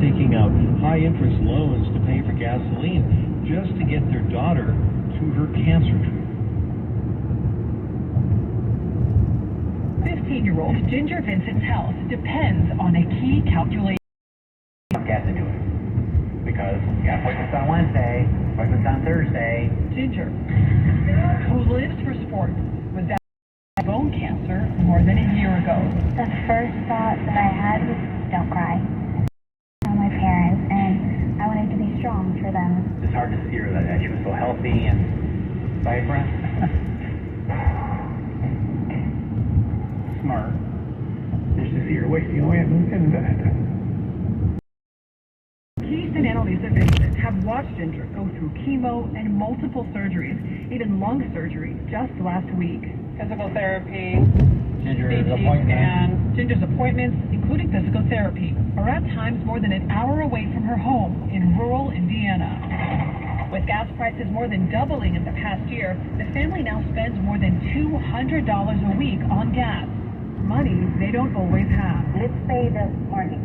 taking out high-interest loans to pay for gasoline just to get their daughter to her cancer treatment. 15-year-old Ginger Vincent's health depends on a key calculation. Gas into it. Because you got appointments on Wednesday, appointments on Thursday. Ginger, who lives for sport, was diagnosed with bone cancer more than a year ago. The first thought that I had was, don't cry. My parents, and I wanted to be strong for them. It's hard to see her that she was so healthy and vibrant. Smart. Just to see her wasting away in bed. Keith and Annalisa Vincent have watched Ginger go through chemo and multiple surgeries, even lung surgery, just last week. Physical therapy, Ginger's CT appointment. scan. Ginger's appointments, including physical therapy, are at times more than an hour away from her home in rural Indiana. With gas prices more than doubling in the past year, the family now spends more than $200 a week on gas. Money they don't always have. Let's pay the mortgage.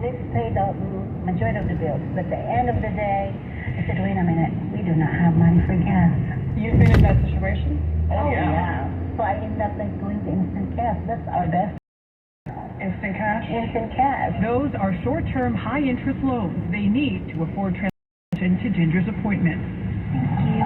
Let's pay the majority of the bills. But at the end of the day, I said, wait a minute, we do not have money for gas. You've been in that situation? Oh, yeah. So I ended up going to instant cash. That's our best. Instant cash? Instant cash. Those are short-term, high-interest loans they need to afford transportation to Ginger's appointment.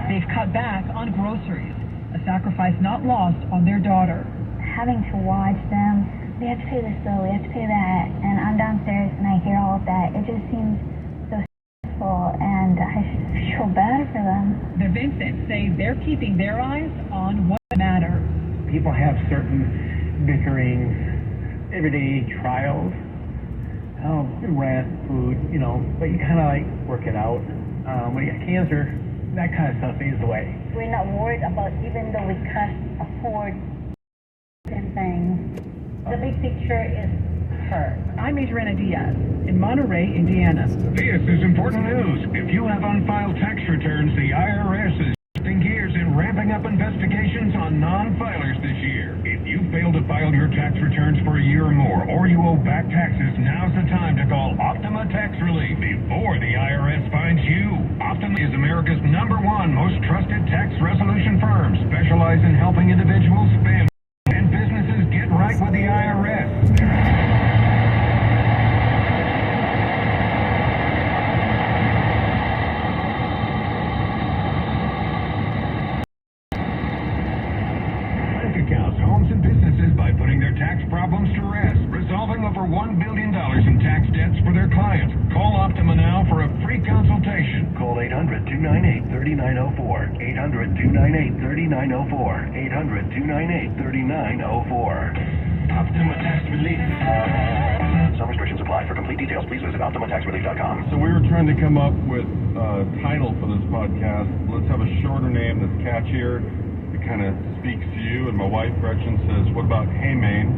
They've cut back on groceries, a sacrifice not lost on their daughter. Having to watch them, we have to pay this bill, we have to pay that, and I'm downstairs and I hear all of that. It just seems so stressful, and I feel bad for them. The Vincents say they're keeping their eyes on what matters. People have certain bickerings, everyday trials. Oh, rent, food, but you kind of like work it out. When you got cancer, that kind of stuff fades away. We're not worried about, even though we can't afford certain things. The big picture is her. I'm Adriana Diaz in Monterey, Indiana. This is important news. If you have unfiled tax returns, the IRS is shifting gears and ramping up investigations on non-filers this year. If you fail to file your tax returns for a year or more, or you owe back taxes, now's the time to call Optima Tax Relief before the IRS finds you. Optima is America's #1 most trusted tax resolution firm, specialized in helping individuals, families, and businesses get right with the IRS. Accounts, homes, and businesses by putting their tax problems to rest, resolving over $1 billion in tax debts for their clients. Call Optima now for a free consultation. Call 800-298-3904. 800-298-3904. 800-298-3904. Optima Tax Relief. Some restrictions apply. For complete details, please visit OptimaTaxRelief.com. So we were trying to come up with a title for this podcast. Let's have a shorter name that's catchier. It kind of speaks to you. And my wife, Gretchen, says, what about Hey Maine?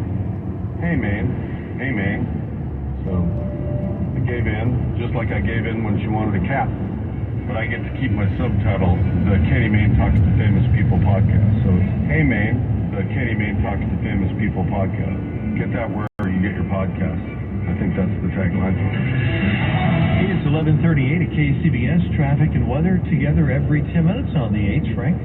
Hey Maine. Hey Maine. So I gave in, just like I gave in when she wanted a cat. But I get to keep my subtitle, the Katie Maine Talks to Famous People podcast. So it's Hey Maine, the Katie Maine Talks to Famous People podcast. Get that wherever you get your podcasts. I think that's the tagline. It's 11:38 at KCBS. Traffic and weather together every 10 minutes on the 8th, Frank.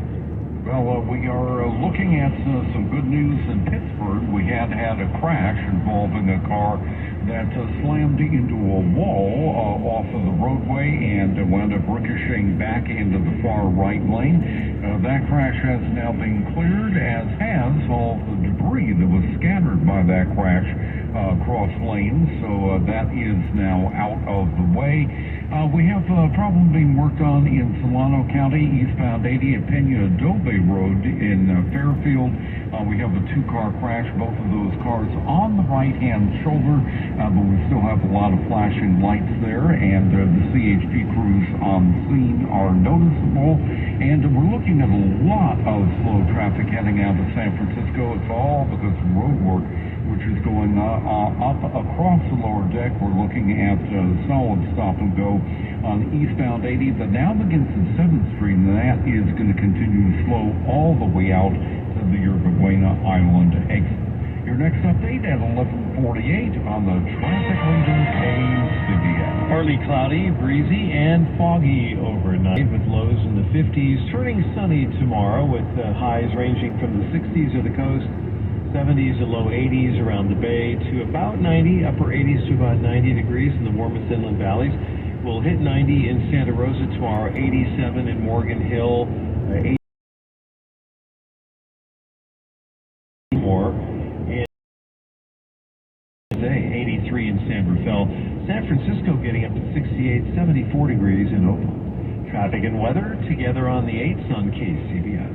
Well, we are looking at some good news in Pittsburgh. We had a crash involving a car that slammed into a wall off of the roadway and wound up ricocheting back into the far right lane. That crash has now been cleared, as has all the debris that was scattered by that crash across lanes. So that is now out of the way. We have a problem being worked on in Solano County, eastbound 80 at Pena Adobe Road in Fairfield. We have a two-car crash, both of those cars on the right-hand shoulder, but we still have a lot of flashing lights there, and the CHP crews on the scene are noticeable, and we're looking at a lot of slow traffic heading out of San Francisco. It's all because of road work, which is going up across the lower deck. We're looking at solid stop and go on eastbound 80 that now begins at 7th Street, and that is going to continue to slow all the way out to the Yerba Buena Island exit. Your next update at 11:48 on the Traffic Leader KCBS. For Partly cloudy, breezy, and foggy overnight with lows in the 50s, turning sunny tomorrow with highs ranging from the 60s of the coast, 70s and low 80s around the bay to about 90, upper 80s to about 90 degrees in the warmest inland valleys. We'll hit 90 in Santa Rosa tomorrow, 87 in Morgan Hill, 80 more, and 83 in San Rafael. San Francisco getting up to 68, 74 degrees in Oakland. Traffic and weather together on the 8s on KCBS.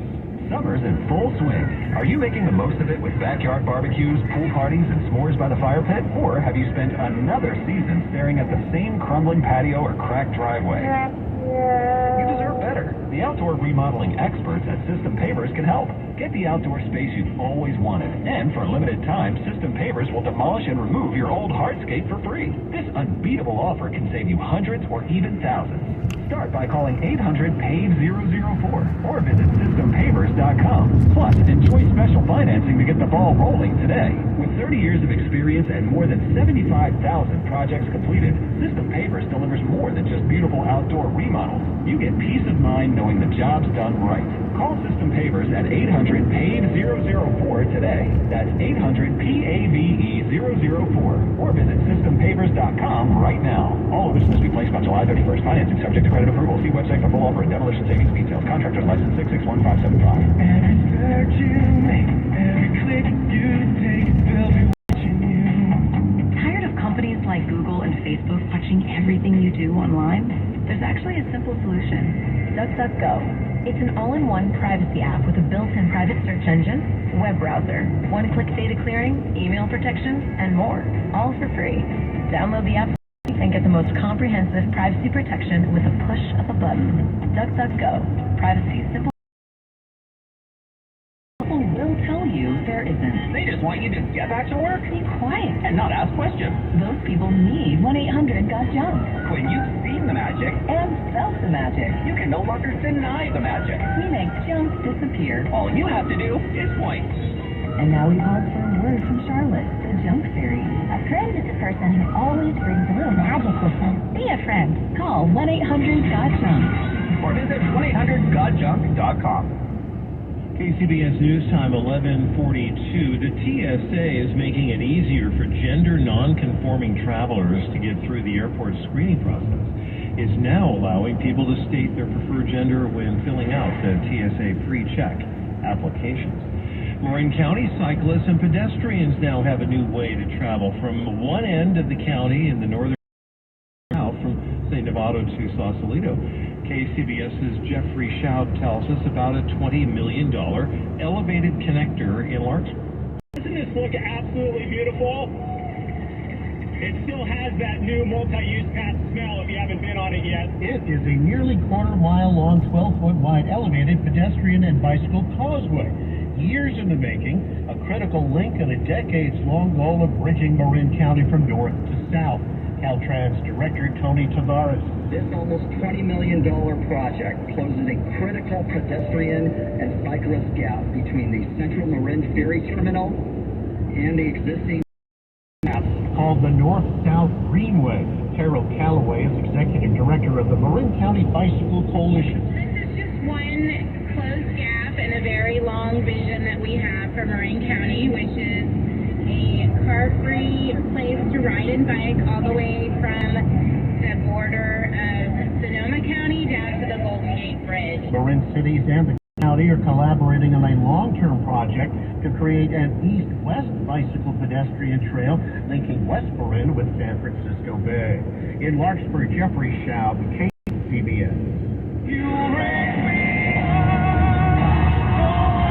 Summer's in full swing. Are you making the most of it with backyard barbecues, pool parties, and s'mores by the fire pit? Or have you spent another season staring at the same crumbling patio or cracked driveway? You deserve better. The outdoor remodeling experts at System Pavers can help. Get the outdoor space you've always wanted. And for a limited time, System Pavers will demolish and remove your old hardscape for free. This unbeatable offer can save you hundreds or even thousands. Start by calling 800-PAVE-004 or visit SystemPavers.com. Plus, enjoy special financing to get the ball rolling today. With 30 years of experience and more than 75,000 projects completed, System Pavers delivers more than just beautiful outdoor remodels. You get peace of mind knowing the job's done right. Call System Pavers at 800-PAVE-004 today. That's 800-PAVE-004 or visit SystemPavers.com right now. All orders must be placed by July 31st. Financing subject to credit approval. See website for full offer and demolition savings details. Contractor's license 661575. Every search you make, every click you take, they'll be watching you. Tired of companies like Google and Facebook watching everything you do online? There's actually a simple solution. DuckDuckGo. It's an all-in-one privacy app with a built-in private search engine, web browser, one-click data clearing, email protection, and more. All for free. Download the app and get the most comprehensive privacy protection with a push of a button. DuckDuckGo. Privacy simple. People will tell you there isn't. They just want you to get back to work Be quiet. and not ask questions. Those people need 1-800-GOT-JUNK When you've seen the magic, and felt the magic. you can no longer deny the magic. We make junk disappear. All you have to do is point. And now we pause for a word from Charlotte, the junk fairy. A friend is a person who always brings a little magic with them. Be a friend. Call 1-800-GOT-JUNK. Or visit 1-800-GOTJUNK.com. KCBS News Time 11:42. The TSA is making it easier for gender non-conforming travelers to get through the airport screening process. It's now allowing people to state their preferred gender when filling out the TSA pre-check applications. Marin County cyclists and pedestrians now have a new way to travel from one end of the county in the northern south from, say, Novato to Sausalito. KCBS's Jeffrey Schaub tells us about a $20 million elevated connector in Larkspur. Doesn't this look absolutely beautiful? It still has that new multi-use path smell if you haven't been on it yet. It is a nearly quarter-mile long, 12-foot wide elevated pedestrian and bicycle causeway. Years in the making, a critical link in a decades-long goal of bridging Marin County from north to south. Caltrans Director Tony Tavares. This almost $20 million project closes a critical pedestrian and cyclist gap between the Central Marin Ferry Terminal and the existing Called the North-South Greenway. Terrell Calloway is Executive Director of the Marin County Bicycle Coalition. This is just one closed gap in a very long vision that we have for Marin County, which is a car-free place to ride and bike all the way from the border of Sonoma County down to the Golden Gate Bridge. Marin cities and the county are collaborating on a long-term project to create an east-west bicycle pedestrian trail linking West Marin with San Francisco Bay. In Larkspur, Jeffrey Schaub, KCBS.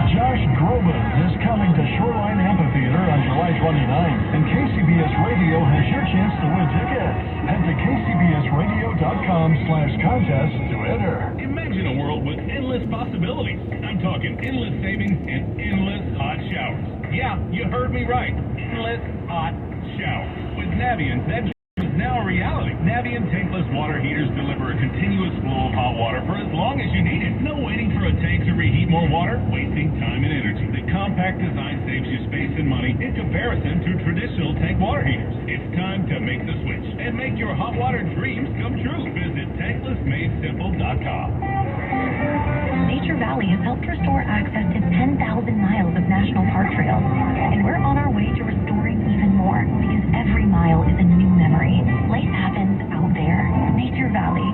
Josh Groban is coming to Shoreline Amphitheater on July 29th, and KCBS Radio has your chance to win tickets. Head to kcbsradio.com/contest to enter. Imagine a world with endless possibilities. I'm talking endless savings and endless hot showers. Yeah, you heard me right. Endless hot showers. With Navient, that is now a reality. Navient tankless water heaters deliver a continuous flow of hot water for as long as you need it. No waiting for a tank to reheat more water, wasting time and energy. The compact design saves you space and money in comparison to traditional tank water heaters. It's time to make the switch. and make your hot water dreams come true. Visit tanklessmadesimple.com. Nature Valley has helped restore access to 10,000 miles of national park trails, and we're on our way to restoring even more, because every mile is a new memory. Life happens out there. Nature Valley.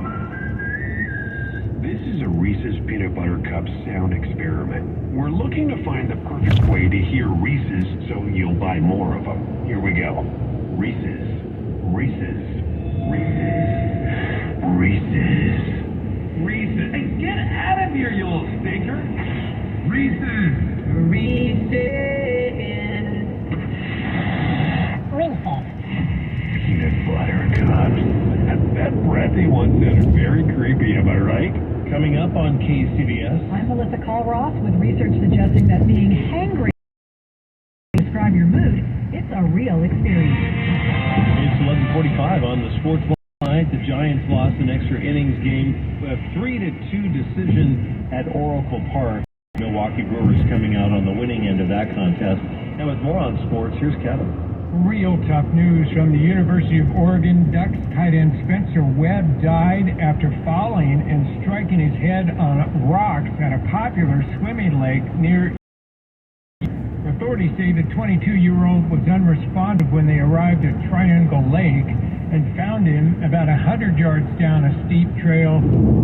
This is a Reese's Peanut Butter Cup sound experiment. We're looking to find the perfect way to hear Reese's so you'll buy more of them. Here we go. Reese's, Reese's, Reese's, Reese's, Reese's. Hey, get out of here, you little stinker. Reese's, Reese's. Reese's. Peanut Butter Cups. That breathy one sounded very creepy, am I right? Coming up on KCBS. I'm Melissa Call-Ross with research suggesting that being hangry describe your mood. It's a real experience. It's 11:45 on the sports line. The Giants lost an extra innings game, a 3-2 decision at Oracle Park. Milwaukee Brewers coming out on the winning end of that contest. And with more on sports, here's Kevin. Real tough news from the University of Oregon. Ducks tight end Spencer Webb died after falling and striking his head on rocks at a popular swimming lake near. Authorities say the 22-year-old was unresponsive when they arrived at Triangle Lake and found him about 100 yards down a steep trail.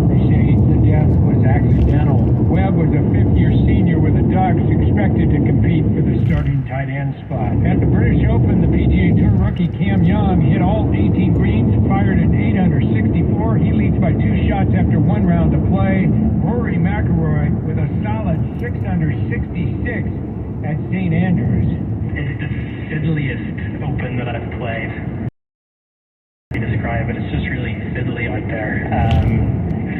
They say the death was accidental. Webb was a fifth-year senior with the Ducks, expected to compete for the starting tight end spot. At the British Open, the PGA Tour rookie Cam Young hit all 18 greens, fired an 8 under 64. He leads by 2 shots after 1 round to play. Rory McIlroy with a solid 6 under 66 at St. Andrews. It's the fiddliest Open that I've played. Describe it. It's just really fiddly out there.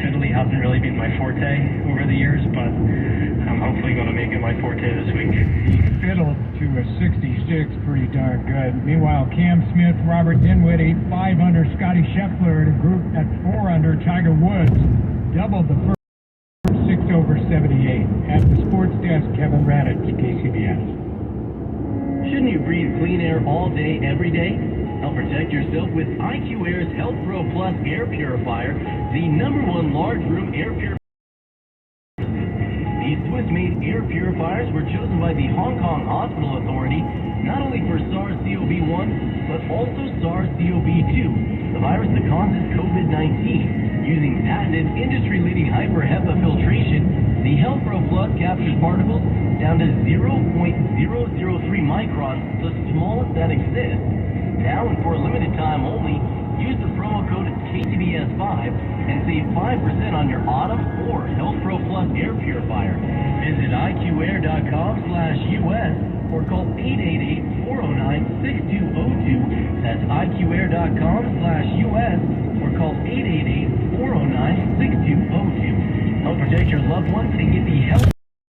Fiddly hasn't really been my forte over the years, but I'm hopefully going to make it my forte this week. He fiddled to a 66, pretty darn good. Meanwhile, Cam Smith, Robert Dinwiddie, 5 under, Scotty Scheffler at a group at 4 under, Tiger Woods doubled the first 6 over 78. At the sports desk, Kevin Radich, KCBS. Shouldn't you breathe clean air all day, every day? Help protect yourself with IQ Air's Health Pro Plus Air Purifier, the #1 large room air purifier. These Swiss-made air purifiers were chosen by the Hong Kong Hospital Authority not only for SARS-CoV-1, but also SARS-CoV-2, the virus that causes COVID-19. Using patented industry-leading hyper-HEPA filtration, the Health Pro Plus captures particles down to 0.003 microns, the smallest that exists. Now and for a limited time only, use the promo code KCBS5 and save 5% on your Autumn or Health Pro Plus air purifier. Visit IQAir.com/US or call 888-409-6202. That's IQAir.com/US or call 888-409-6202. Help protect your loved ones and get the health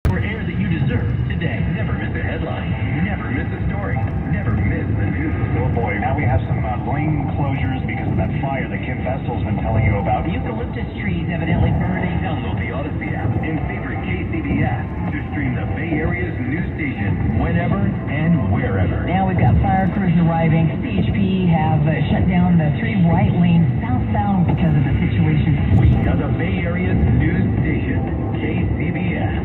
or air that you deserve today. Never miss a headline. Never miss a story. Never miss the news. Oh boy, now we have some lane closures because of that fire that Kim Vestal's been telling you about. Eucalyptus trees evidently burning. Download the Odyssey app and favorite KCBS to stream the Bay Area's news station whenever and wherever. Now we've got fire crews arriving. CHP have shut down the 3 right lanes southbound because of the situation. We are the Bay Area's news station, KCBS.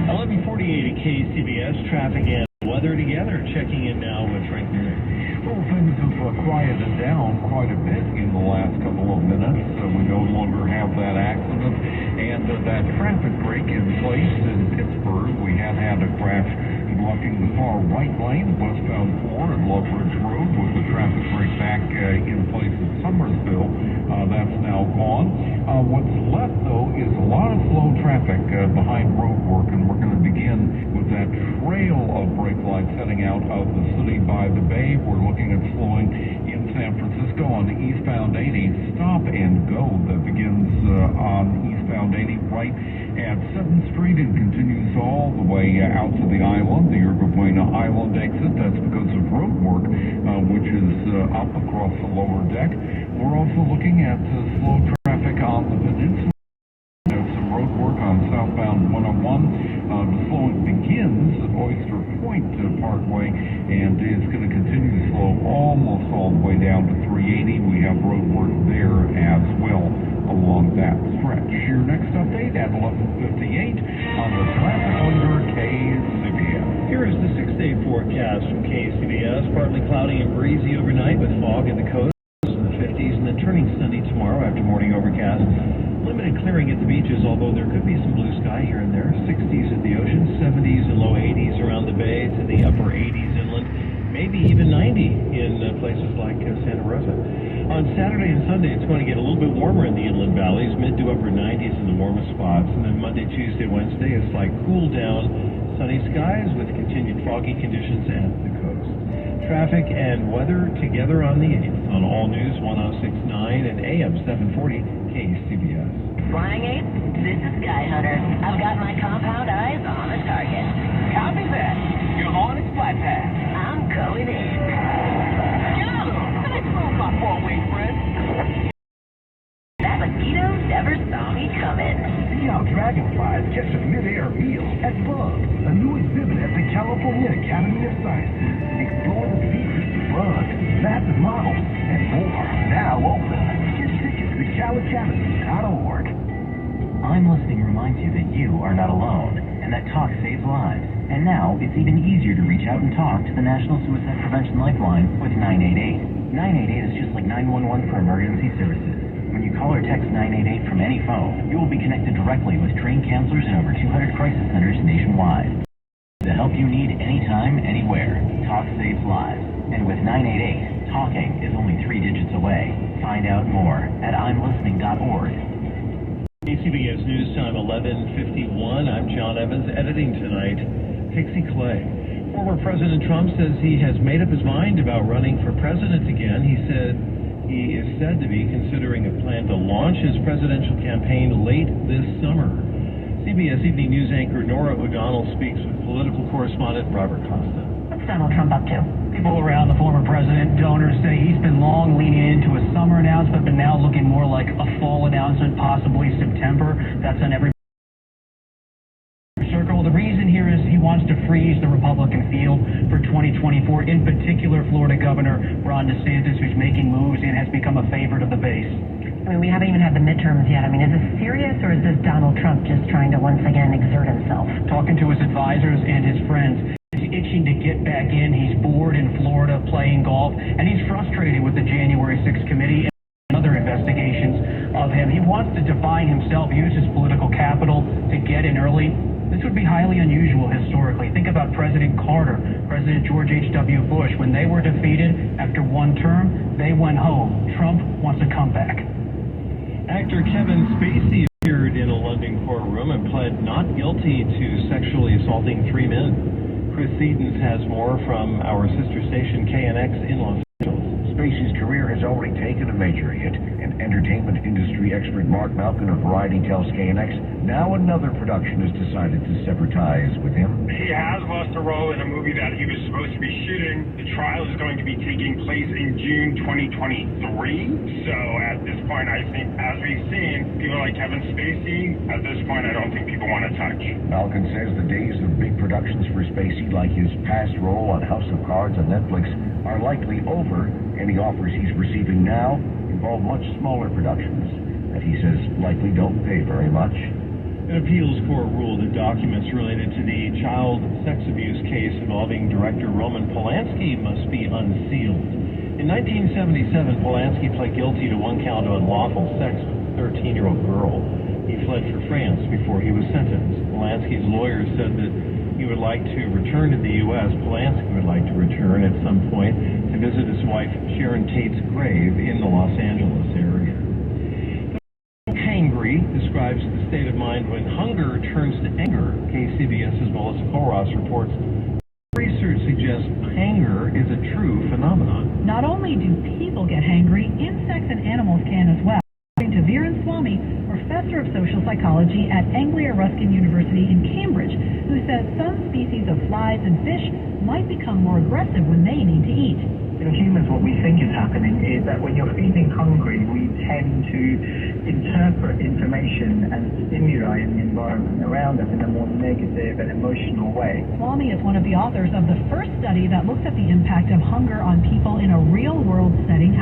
11:48 at KCBS. Traffic and weather together. Checking in now with Frank Newman. Well, things have quieted down quite a bit in the last couple of minutes. We no longer have that accident and that traffic break in place in Pittsburgh. We had a crash blocking the far right lane, westbound 4 at Love Ridge Road, with the traffic break back in place at Summersville. That's now gone. What's left, though, is a lot of slow traffic behind road work, and we're going to begin with that trail of brake lights heading out of the city by the Bay. We're looking at slowing in San Francisco on the eastbound 80, stop and go, that begins on eastbound 80 right at 7th Street and continues all the way out to the island, the Yerba Buena Island exit. That's because of road work, which is up across the lower deck. We're also looking at slow traffic on the peninsula. There's some road work on South southbound 101. The slowing begins at Oyster Point Parkway, and it's going to continue to slow almost all the way down to 380. We have road work there as well along that stretch. Your next update at 11:58 on the traffic under KCBS. Here is the 6-day forecast from KCBS. Partly cloudy and breezy overnight with fog in the coast in the 50s, and then turning sunny tomorrow after morning overcast. Limited clearing at the beaches, although there could be some blue sky here and there. 60s at the ocean, 70s and low 80s around the bay, to the upper 80s inland, maybe even 90 in places like Santa Rosa. On Saturday and Sunday, it's going to get a little bit warmer in the inland valleys, mid to upper 90s in the warmest spots. And then Monday, Tuesday, Wednesday, a slight cool down, sunny skies with continued foggy conditions at the coast. Traffic and weather together on the 8th on All News 106.9 and AM 740 KCBS. Flying 8, this is Sky Hunter. I've got my compound eyes on a target. Copy that. You're on its flight path. I'm going in. Let's move my four-way friend. That mosquito never saw me coming. See how dragonflies catch a mid-air meal at Bugs, a new exhibit at the California Academy of Sciences. Explore the secrets of bugs, massive models, and more. Now open. Get tickets to calacademy.org. I'm Listening reminds you that you are not alone, and that talk saves lives. And now, it's even easier to reach out and talk to the National Suicide Prevention Lifeline with 988. 988 is just like 911 for emergency services. When you call or text 988 from any phone, you will be connected directly with trained counselors in over 200 crisis centers nationwide. The help you need anytime, anywhere. Talk saves lives. And with 988, talking is only 3 digits away. Find out more at imlistening.org. KCBS News Time 11:51. I'm John Evans, editing tonight. Pixie Clay. Former President Trump says he has made up his mind about running for president again. He said he is said to be considering a plan to launch his presidential campaign late this summer. CBS Evening News anchor Nora O'Donnell speaks with political correspondent Robert Costa. What's Donald Trump up to? People around the former president, donors say he's been long leaning into a summer announcement, but now looking more like a fall announcement, possibly September. That's on every circle. The reason here is he wants to freeze the Republican field for 2024, in particular Florida Governor Ron DeSantis, who's making moves and has become a favorite of the base. I mean, we haven't even had the midterms yet. I mean, is this serious, or is this Donald Trump just trying to once again exert himself? Talking to his advisors and his friends, he's itching to get back in. He's bored in Florida playing golf, and he's frustrated with the January 6th committee and other investigations of him. He wants to define himself, use his political capital to get in early. This would be highly unusual historically. Think about President Carter, President George H.W. Bush. When they were defeated after one term, they went home. Trump wants a comeback. Actor Kevin Spacey appeared in a London courtroom and pled not guilty to sexually assaulting 3 men. Chris Edens has more from our sister station KNX in Los Angeles. Spacey's career has already taken a major hit, and entertainment industry expert Mark Malkin of Variety tells KNX now another production has decided to sever ties with him. He has lost a role in a movie that he was supposed to be shooting. The trial is going to be taking place in June 2023. So at this point, I think, as we've seen, people like Kevin Spacey, at this point, I don't think people want to touch. Malkin says the days of big productions for Spacey, like his past role on House of Cards on Netflix, are likely over. Any offers he's receiving now involve much smaller productions that he says likely don't pay very much. An appeals court ruled that documents related to the child sex abuse case involving director Roman Polanski must be unsealed. In 1977, Polanski pled guilty to 1 count of unlawful sex with a 13-year-old girl. He fled for France before he was sentenced. Polanski's lawyer said that he would like to return to the U.S. Polanski would like to return at some point to visit his wife Sharon Tate's grave in the Los Angeles area. Hangry describes the state of mind when hunger turns to anger. KCBS's Melissa Koros reports research suggests anger is a true phenomenon. Not only do people get hangry, insects and animals can as well. According to Viren Swamy, professor of social psychology at Anglia Ruskin University in Cambridge, who says some species of flies and fish might become more aggressive when they need to eat. In humans, what we think is happening is that when you're feeling hungry, we tend to interpret information and stimuli in the environment around us in a more negative and emotional way. Swami is one of the authors of the first study that looked at the impact of hunger on people in a real-world setting